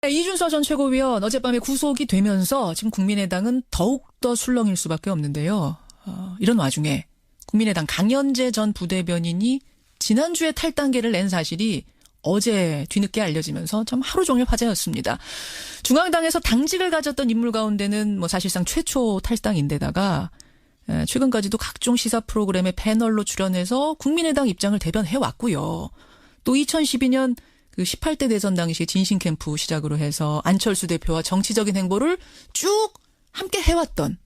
이준서 전 최고위원 어젯밤에 구속이 되면서 지금 국민의당은 더욱더 술렁일 수밖에 없는데요. 이런 와중에 국민의당 강연재 전 부대변인이 지난주에 탈당계를 낸 사실이 어제 뒤늦게 알려지면서 참 하루 종일 화제였습니다. 중앙당에서 당직을 가졌던 인물 가운데는 사실상 최초 탈당인데다가 최근까지도 각종 시사 프로그램의 패널로 출연해서 국민의당 입장을 대변해왔고요. 또 2012년 그 18대 대선 당시 진신 캠프 시작으로 해서 안철수 대표와 정치적인 행보를 쭉 함께 해왔던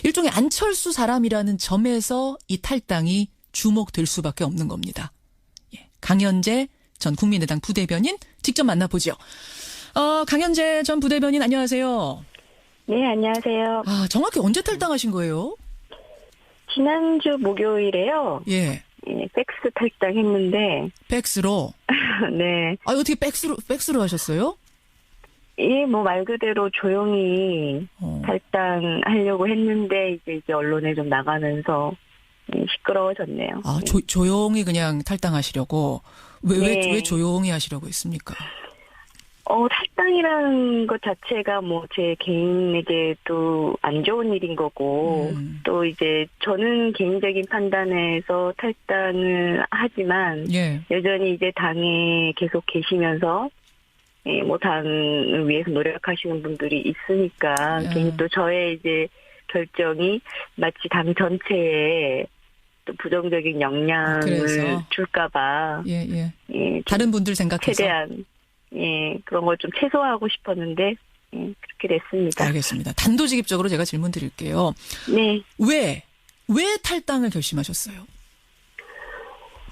일종의 안철수 사람이라는 점에서 이 탈당이 주목될 수밖에 없는 겁니다. 강연재 전 국민의당 부대변인 직접 만나보죠. 강연재 전 부대변인 안녕하세요. 네, 안녕하세요. 정확히 언제 탈당하신 거예요? 지난주 목요일에요. 예. 팩스 탈당했는데. 팩스로? 네. 어떻게 팩스로 하셨어요? 예, 말 그대로 조용히 탈당하려고 했는데, 이제 언론에 좀 나가면서 시끄러워졌네요. 조용히 그냥 탈당하시려고? 왜 조용히 하시려고 했습니까? 탈당이라는 것 자체가 제 개인에게도 안 좋은 일인 거고, 또 이제 저는 개인적인 판단에서 탈당을 하지만, 예. 여전히 이제 당에 계속 계시면서, 당을 위해서 노력하시는 분들이 있으니까, 괜히 또 저의 이제 결정이 마치 당 전체에 또 부정적인 영향을 줄까봐. 예. 다른 분들 생각해서. 최대한. 그런 걸 좀 최소화하고 싶었는데, 그렇게 됐습니다. 알겠습니다. 단도직입적으로 제가 질문 드릴게요. 네. 왜 탈당을 결심하셨어요?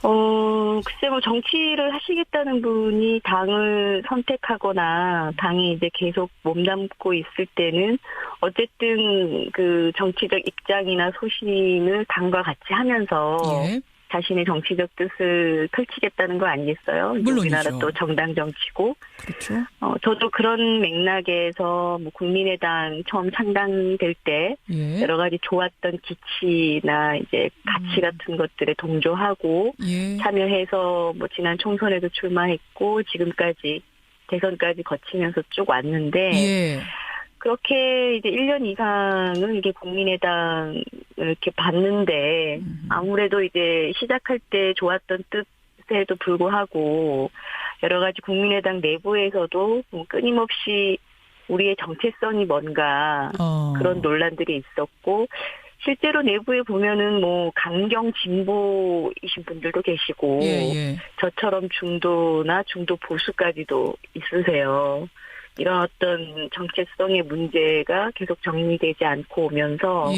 글쎄 정치를 하시겠다는 분이 당을 선택하거나 당이 이제 계속 몸담고 있을 때는 어쨌든 그 정치적 입장이나 소신을 당과 같이 하면서 예. 자신의 정치적 뜻을 펼치겠다는 거 아니겠어요? 물론이죠. 우리나라 또 정당 정치고. 그렇죠. 저도 그런 맥락에서 국민의당 처음 창당될 때 예. 여러 가지 좋았던 기치나 이제 가치 같은 것들에 동조하고 참여해서 지난 총선에도 출마했고 지금까지 대선까지 거치면서 쭉 왔는데 그렇게 이제 1년 이상은 이게 국민의당을 이렇게 봤는데 아무래도 이제 시작할 때 좋았던 뜻에도 불구하고 여러 가지 국민의당 내부에서도 끊임없이 우리의 정체성이 뭔가 그런 논란들이 있었고 실제로 내부에 보면은 강경 진보이신 분들도 계시고 저처럼 중도나 중도 보수까지도 있으세요. 이런 어떤 정체성의 문제가 계속 정리되지 않고 오면서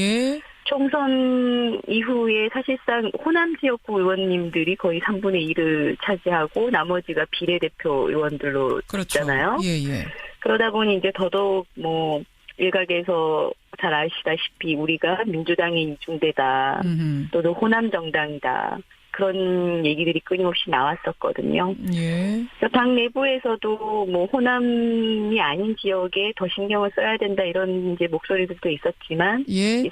총선 이후에 사실상 호남 지역구 의원님들이 거의 3분의 1을 차지하고 나머지가 비례대표 의원들로 있잖아요. 그러다 보니 이제 더더욱 일각에서 잘 아시다시피 우리가 민주당의 이중대다 또는 호남 정당이다. 그런 얘기들이 끊임없이 나왔었거든요. 당 내부에서도 호남이 아닌 지역에 더 신경을 써야 된다 이런 이제 목소리들도 있었지만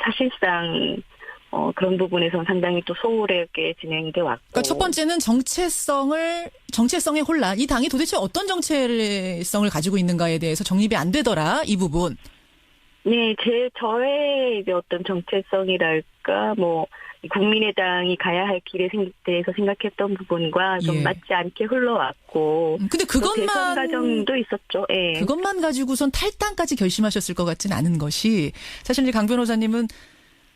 사실상 그런 부분에서는 상당히 또 소홀하게 진행돼 왔고. 그러니까 첫 번째는 정체성의 혼란. 이 당이 도대체 어떤 정체성을 가지고 있는가에 대해서 정립이 안 되더라. 이 부분. 네, 저의 이제 어떤 정체성이랄까 국민의당이 가야 할 길에 대해서 생각했던 부분과 좀 맞지 않게 흘러왔고. 근데 그것만 대선 과정도 있었죠. 그것만 가지고선 탈당까지 결심하셨을 것 같진 않은 것이 사실 이제 강 변호사님은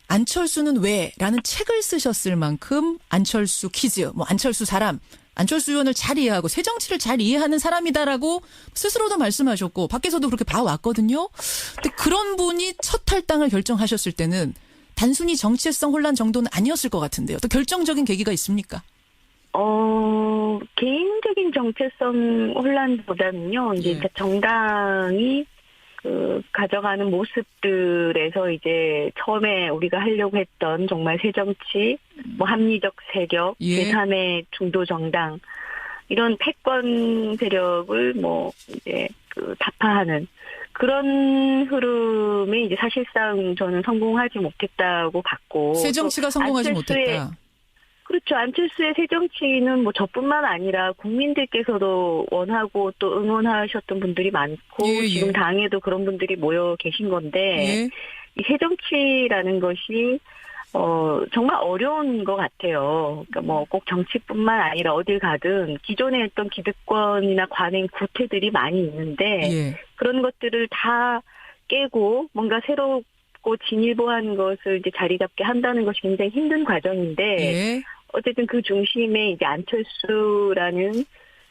안철수는 왜라는 책을 쓰셨을 만큼 안철수 퀴즈, 안철수 사람, 안철수 의원을 잘 이해하고 새정치를 잘 이해하는 사람이다라고 스스로도 말씀하셨고 밖에서도 그렇게 봐왔거든요. 근데 그런 분이 첫 탈당을 결정하셨을 때는 단순히 정체성 혼란 정도는 아니었을 것 같은데요. 또 결정적인 계기가 있습니까? 개인적인 정체성 혼란보다는요. 이제 정당이 가져가는 모습들에서 이제 처음에 우리가 하려고 했던 정말 새정치, 합리적 세력, 제3의 중도 정당 이런 패권 세력을 이제 타파하는 그런 흐름에 이제 사실상 저는 성공하지 못했다고 봤고. 새정치가 성공하지 못했다. 그렇죠. 안철수의 새정치는 뭐 저뿐만 아니라 국민들께서도 원하고 또 응원하셨던 분들이 많고 예, 예. 지금 당에도 그런 분들이 모여 계신 건데 예. 이 새정치라는 것이 정말 어려운 것 같아요. 그러니까 뭐 꼭 정치뿐만 아니라 어딜 가든 기존에 했던 기득권이나 관행 구태들이 많이 있는데 예. 그런 것들을 다 깨고 뭔가 새롭고 진일보한 것을 이제 자리 잡게 한다는 것이 굉장히 힘든 과정인데 예. 어쨌든 그 중심에 이제 안철수라는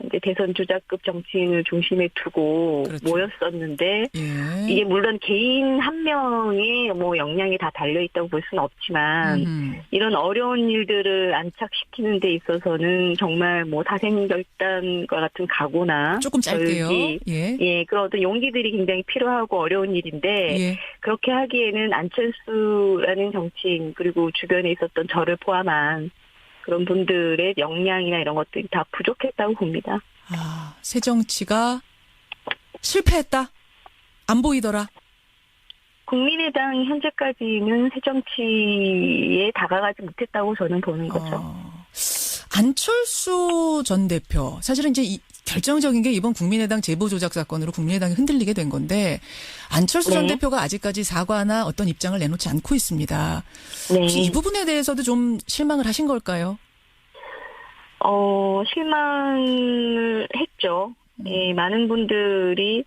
이제 대선 주자급 정치인을 중심에 두고 그렇죠. 모였었는데 예. 이게 물론 개인 한 명의 뭐 역량이 다 달려 있다고 볼 수는 없지만 이런 어려운 일들을 안착시키는 데 있어서는 정말 뭐 사생결단과 같은 각오나 조금 짧게요. 결기, 예. 그런 어떤 용기들이 굉장히 필요하고 어려운 일인데 예. 그렇게 하기에는 안철수라는 정치인 그리고 주변에 있었던 저를 포함한 그런 분들의 역량이나 이런 것들이 다 부족했다고 봅니다. 아, 새정치가 실패했다? 안 보이더라? 국민의당 현재까지는 새정치에 다가가지 못했다고 저는 보는 거죠. 안철수 전 대표, 사실은 이제 결정적인 게 이번 국민의당 제보조작 사건으로 국민의당이 흔들리게 된 건데 안철수 전 대표가 아직까지 사과나 어떤 입장을 내놓지 않고 있습니다. 혹시 이 부분에 대해서도 좀 실망을 하신 걸까요? 실망을 했죠. 예, 많은 분들이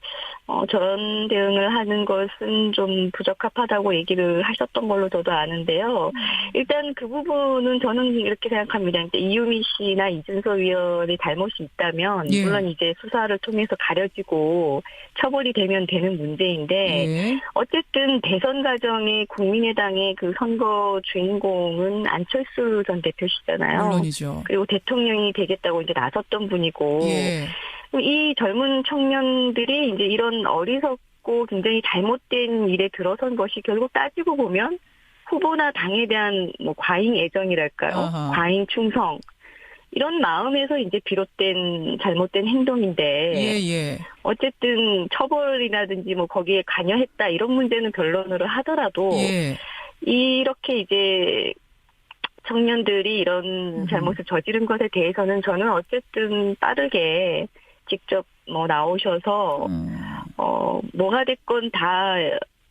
저런 대응을 하는 것은 좀 부적합하다고 얘기를 하셨던 걸로 저도 아는데요. 일단 그 부분은 저는 이렇게 생각합니다. 이제 이유미 씨나 이준석 위원의 잘못이 있다면 예. 물론 이제 수사를 통해서 가려지고 처벌이 되면 되는 문제인데 예. 어쨌든 대선 과정에 국민의당의 그 선거 주인공은 안철수 전 대표시잖아요. 물론이죠. 그리고 대통령이 되겠다고 이제 나섰던 분이고 예. 이 젊은 청년들이 이제 이런 어리석고 굉장히 잘못된 일에 들어선 것이 결국 따지고 보면 후보나 당에 대한 뭐 과잉 애정이랄까요? 아하. 과잉 충성. 이런 마음에서 이제 비롯된 잘못된 행동인데 예. 어쨌든 처벌이라든지 뭐 거기에 관여했다 이런 문제는 변론으로 하더라도 예. 이렇게 이제 청년들이 이런 잘못을 저지른 것에 대해서는 저는 어쨌든 빠르게 직접 뭐 나오셔서 뭐가 됐건 다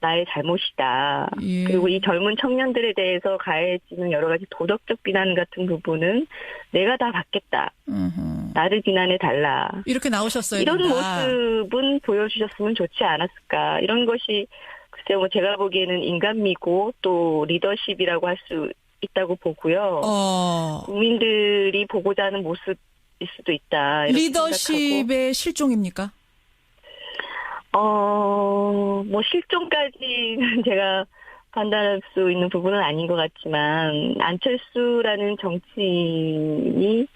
나의 잘못이다. 예. 그리고 이 젊은 청년들에 대해서 가해지는 여러 가지 도덕적 비난 같은 부분은 내가 다 받겠다. 나를 비난해 달라. 이렇게 나오셨어요. 이런 모습은 보여주셨으면 좋지 않았을까. 이런 것이 글쎄요, 뭐 제가 보기에는 인간미고 또 리더십이라고 할 수 있다고 보고요. 국민들이 보고자 하는 모습 일 수도 있다. 리더십의 생각하고. 실종입니까? 뭐 실종까지는 제가 판단할 수 있는 부분은 아닌 것 같지만 안철수라는 정치인이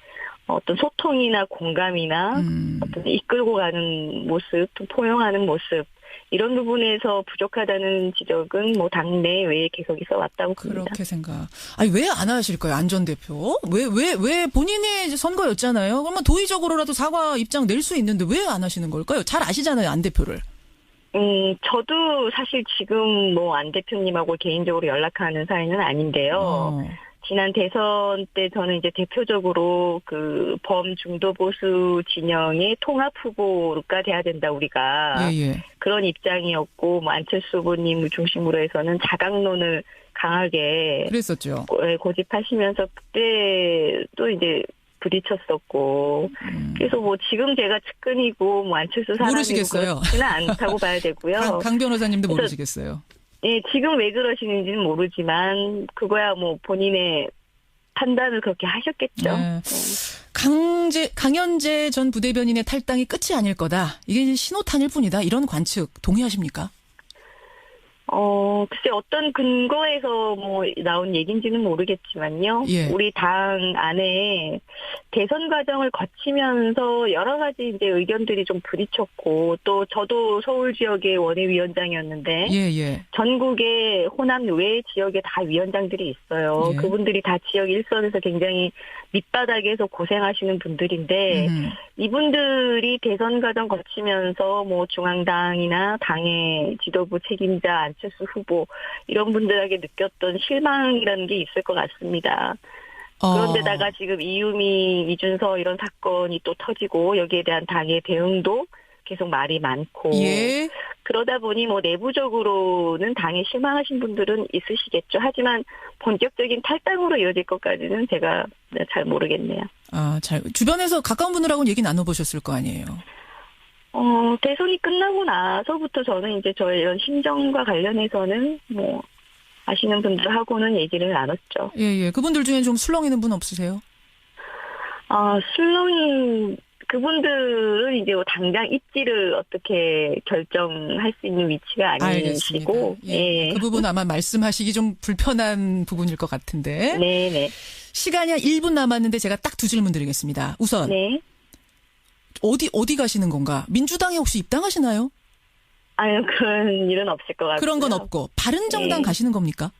어떤 소통이나 공감이나 어떤 이끌고 가는 모습, 또 포용하는 모습 이런 부분에서 부족하다는 지적은 뭐 당내 외에 계속 있어 왔다고 봅니다. 그렇게 생각. 아니 왜 안 하실까요, 안 전 대표? 왜 본인의 선거였잖아요. 그러면 도의적으로라도 사과 입장 낼 수 있는데 왜 안 하시는 걸까요? 잘 아시잖아요, 안 대표를. 저도 사실 지금 뭐 안 대표님하고 개인적으로 연락하는 사이는 아닌데요. 지난 대선 때 저는 이제 대표적으로 그 범중도 보수 진영의 통합 후보가 돼야 된다 우리가 그런 입장이었고 뭐 안철수 후보님을 중심으로 해서는 자강론을 강하게 그랬었죠. 고집하시면서 그때 또 이제 부딪혔었고 그래서 뭐 지금 제가 측근이고 뭐 안철수 사람이고 모르시겠어요. 그렇지는 않다고 봐야 되고요. 강 변호사님도 모르시겠어요. 예, 지금 왜 그러시는지는 모르지만 그거야 뭐 본인의 판단을 그렇게 하셨겠죠. 강연재 전 부대변인의 탈당이 끝이 아닐 거다. 이게 신호탄일 뿐이다. 이런 관측 동의하십니까? 글쎄 어떤 근거에서 뭐 나온 얘기인지는 모르겠지만요. 예. 우리 당 안에 대선 과정을 거치면서 여러 가지 이제 의견들이 좀 부딪혔고 또 저도 서울 지역의 원외위원장이었는데 전국의 호남 외 지역에 다 위원장들이 있어요. 그분들이 다 지역 일선에서 굉장히 밑바닥에서 고생하시는 분들인데 이분들이 대선 과정 거치면서 뭐 중앙당이나 당의 지도부 책임자 안철수 후보 이런 분들에게 느꼈던 실망이라는 게 있을 것 같습니다. 그런데다가 지금 이유미, 이준서 이런 사건이 또 터지고 여기에 대한 당의 대응도 계속 말이 많고 예. 그러다 보니 뭐 내부적으로는 당에 실망하신 분들은 있으시겠죠. 하지만 본격적인 탈당으로 이어질 것까지는 제가 잘 모르겠네요. 주변에서 가까운 분들하고는 얘기 나눠보셨을 거 아니에요. 대선이 끝나고 나서부터 저는 이제 저의 이런 심정과 관련해서는 뭐 아시는 분들하고는 얘기를 나눴죠. 예. 그분들 중에 좀 술렁이는 분 없으세요? 술렁이 그분들은 이제 당장 입지를 어떻게 결정할 수 있는 위치가 아니시고, 예. 그 부분 아마 말씀하시기 좀 불편한 부분일 것 같은데. 네네. 시간이 한 1분 남았는데 제가 딱 두 질문 드리겠습니다. 우선 네. 어디 가시는 건가? 민주당에 혹시 입당하시나요? 아유, 그런 일은 없을 것 같아요. 그런 건 없고 바른정당 가시는 겁니까?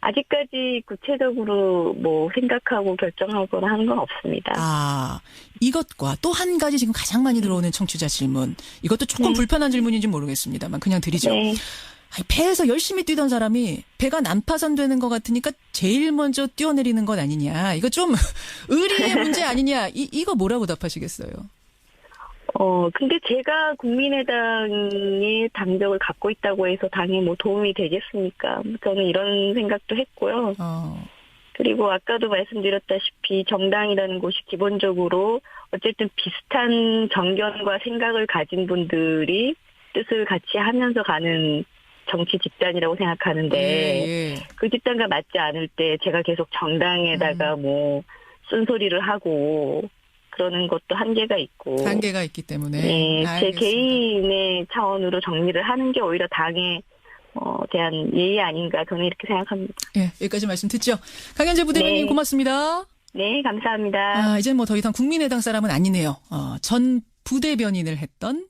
아직까지 구체적으로 뭐 생각하고 결정하거나 하는 건 없습니다. 이것과 또 한 가지 지금 가장 많이 들어오는 청취자 질문. 이것도 조금 불편한 질문인지 모르겠습니다만 그냥 드리죠. 네. 배에서 열심히 뛰던 사람이 배가 난파선되는 것 같으니까 제일 먼저 뛰어내리는 것 아니냐. 이거 좀 의리의 문제 아니냐. 이거 뭐라고 답하시겠어요? 근데 제가 국민의당의 당적을 갖고 있다고 해서 당에 뭐 도움이 되겠습니까? 저는 이런 생각도 했고요. 그리고 아까도 말씀드렸다시피 정당이라는 곳이 기본적으로 어쨌든 비슷한 정견과 생각을 가진 분들이 뜻을 같이 하면서 가는 정치 집단이라고 생각하는데 예. 그 집단과 맞지 않을 때 제가 계속 정당에다가 뭐 쓴소리를 하고 그러는 것도 한계가 있기 때문에. 네, 제 개인의 차원으로 정리를 하는 게 오히려 당에 대한 예의 아닌가 저는 이렇게 생각합니다. 예, 여기까지 말씀 듣죠. 강현재 부대변인 고맙습니다. 네, 감사합니다. 이제 뭐 더 이상 국민의당 사람은 아니네요. 전 부대변인을 했던